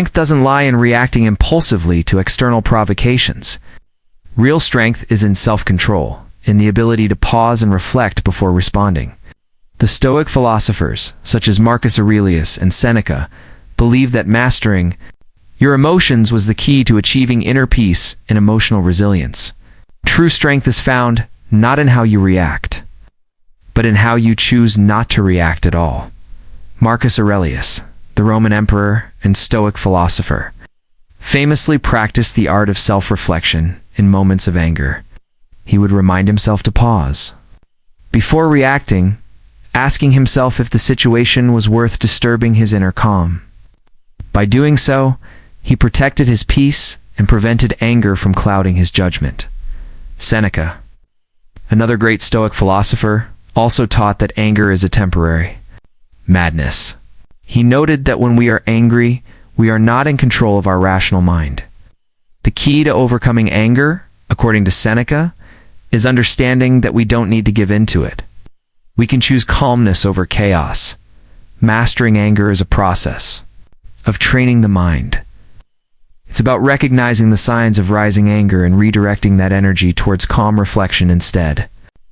Strength doesn't lie in reacting impulsively to external provocations. Real strength is in self-control, in the ability to pause and reflect before responding. The Stoic philosophers, such as Marcus Aurelius and Seneca, believed that mastering your emotions was the key to achieving inner peace and emotional resilience. True strength is found not in how you react, but in how you choose not to react at all. Marcus Aurelius, the Roman emperor and Stoic philosopher, famously practiced the art of self-reflection in moments of anger. He would remind himself to pause before reacting, asking himself if the situation was worth disturbing his inner calm. By doing so, he protected his peace and prevented anger from clouding his judgment. Seneca, another great Stoic philosopher, also taught that anger is a temporary madness. He noted that when we are angry, we are not in control of our rational mind. The key to overcoming anger, according to Seneca, is understanding that we don't need to give in to it. We can choose calmness over chaos. Mastering anger is a process of training the mind. It's about recognizing the signs of rising anger and redirecting that energy towards calm reflection instead.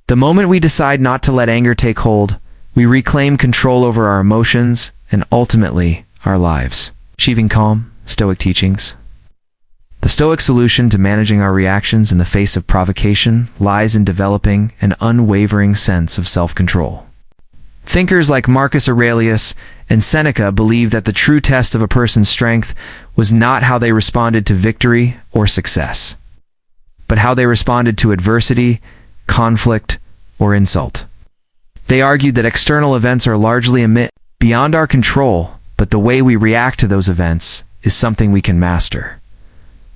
The moment we decide not to let anger take hold, we reclaim control over our emotions and ultimately our lives. Achieving calm, Stoic teachings. The Stoic solution to managing our reactions in the face of provocation lies in developing an unwavering sense of self-control. Thinkers like Marcus Aurelius and Seneca believed that the true test of a person's strength was not how they responded to victory or success, but how they responded to adversity, conflict, or insult. They argued that external events are largely beyond our control, but the way we react to those events is something we can master.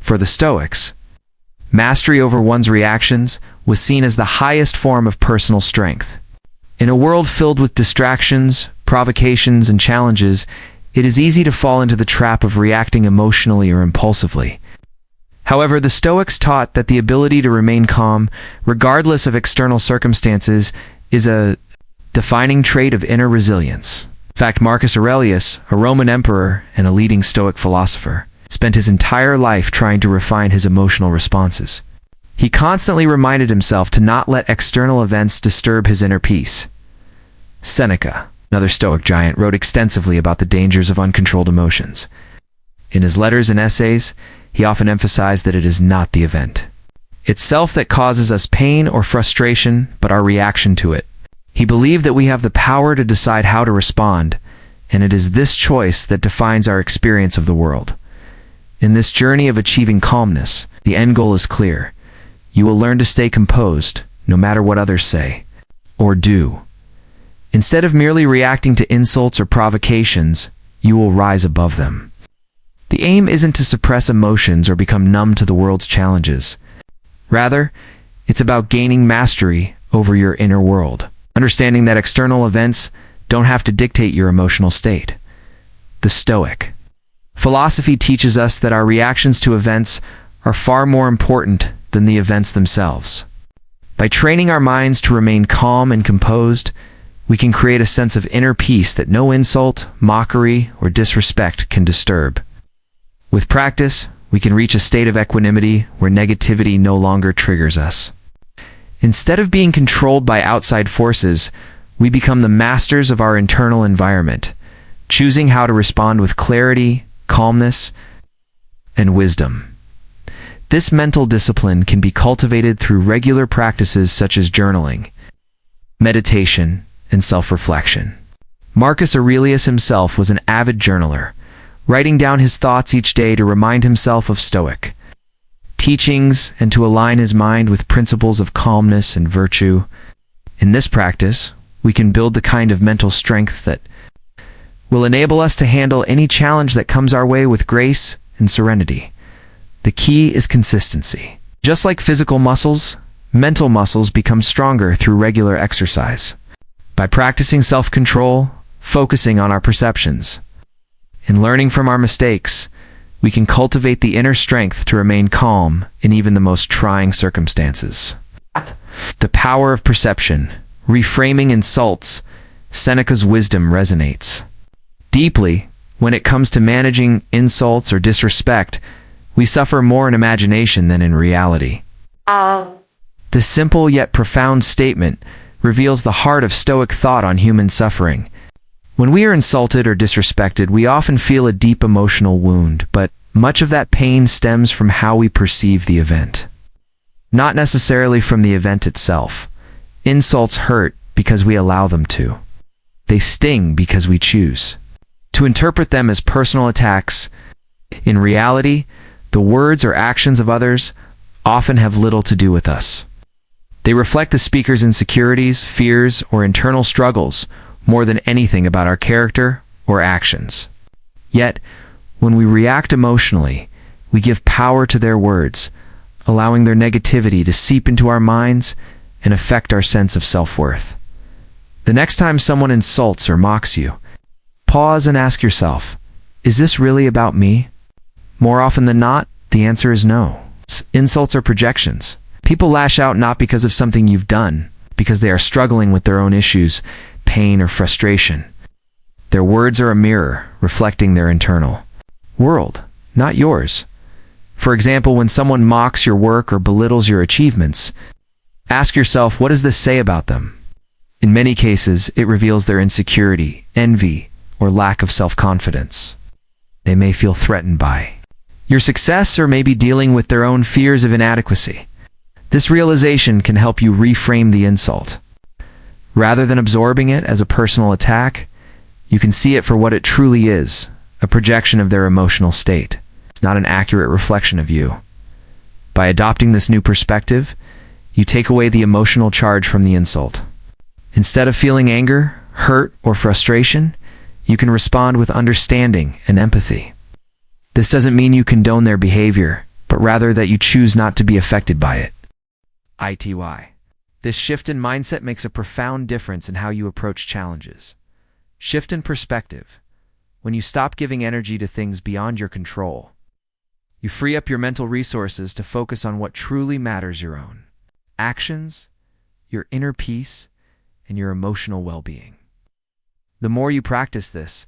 For the Stoics, mastery over one's reactions was seen as the highest form of personal strength. In a world filled with distractions, provocations, and challenges, it is easy to fall into the trap of reacting emotionally or impulsively. However, the Stoics taught that the ability to remain calm, regardless of external circumstances, is a defining trait of inner resilience. In fact, Marcus Aurelius, a Roman emperor and a leading Stoic philosopher, spent his entire life trying to refine his emotional responses. He constantly reminded himself to not let external events disturb his inner peace. Seneca, another Stoic giant, wrote extensively about the dangers of uncontrolled emotions. In his letters and essays, he often emphasized that it is not the event itself that causes us pain or frustration, but our reaction to it. He believed that we have the power to decide how to respond, and it is this choice that defines our experience of the world. In this journey of achieving calmness, the end goal is clear. You will learn to stay composed, no matter what others say or do. Instead of merely reacting to insults or provocations, you will rise above them. The aim isn't to suppress emotions or become numb to the world's challenges. Rather, it's about gaining mastery over your inner world, understanding that external events don't have to dictate your emotional state. The Stoic philosophy teaches us that our reactions to events are far more important than the events themselves. By training our minds to remain calm and composed, we can create a sense of inner peace that no insult, mockery, or disrespect can disturb. With practice, we can reach a state of equanimity where negativity no longer triggers us. Instead of being controlled by outside forces, we become the masters of our internal environment, choosing how to respond with clarity, calmness, and wisdom. This mental discipline can be cultivated through regular practices such as journaling, meditation, and self-reflection. Marcus Aurelius himself was an avid journaler, writing down his thoughts each day to remind himself of Stoic teachings and to align his mind with principles of calmness and virtue. In this practice, we can build the kind of mental strength that will enable us to handle any challenge that comes our way with grace and serenity. The key is consistency. Just like physical muscles, mental muscles become stronger through regular exercise. By practicing self-control, focusing on our perceptions, and learning from our mistakes, we can cultivate the inner strength to remain calm in even the most trying circumstances. The power of perception, reframing insults, Seneca's wisdom resonates deeply When it comes to managing insults or disrespect, we suffer more in imagination than in reality. This simple yet profound statement reveals the heart of Stoic thought on human suffering. When we are insulted or disrespected, we often feel a deep emotional wound, but much of that pain stems from how we perceive the event. Not necessarily from the event itself. Insults hurt because we allow them to. They sting because we choose to interpret them as personal attacks. In reality, the words or actions of others often have little to do with us. They reflect the speaker's insecurities, fears, or internal struggles more than anything about our character or actions. Yet, when we react emotionally, we give power to their words, allowing their negativity to seep into our minds and affect our sense of self-worth. The next time someone insults or mocks you, pause and ask yourself, is this really about me? More often than not, the answer is no. Insults are projections. People lash out not because of something you've done, because they are struggling with their own issues, pain, or frustration. Their words are a mirror, reflecting their internal world, not yours. For example, when someone mocks your work or belittles your achievements, ask yourself, what does this say about them? In many cases, it reveals their insecurity, envy, or lack of self-confidence. They may feel threatened by your success or may be dealing with their own fears of inadequacy. This realization can help you reframe the insult. Rather than absorbing it as a personal attack, you can see it for what it truly is, a projection of their emotional state. It's not an accurate reflection of you. By adopting this new perspective, you take away the emotional charge from the insult. Instead of feeling anger, hurt, or frustration, you can respond with understanding and empathy. This doesn't mean you condone their behavior, but rather that you choose not to be affected by it. This shift in mindset makes a profound difference in how you approach challenges. Shift in perspective. When you stop giving energy to things beyond your control, you free up your mental resources to focus on what truly matters: your own actions, your inner peace, and your emotional well-being. The more you practice this,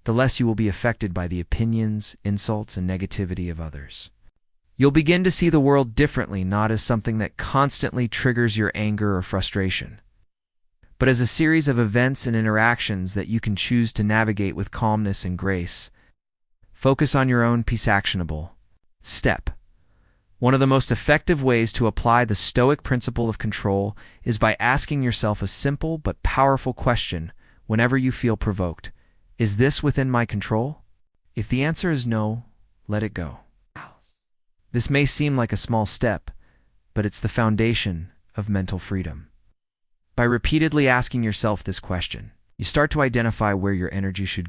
the less you will be affected by the opinions, insults, and negativity of others. You'll begin to see the world differently, not as something that constantly triggers your anger or frustration, but as a series of events and interactions that you can choose to navigate with calmness and grace. Focus on your own peace. Actionable step. One of the most effective ways to apply the Stoic principle of control is by asking yourself a simple but powerful question whenever you feel provoked. Is this within my control? If the answer is no, let it go. This may seem like a small step, but it's the foundation of mental freedom. By repeatedly asking yourself this question, you start to identify where your energy should go.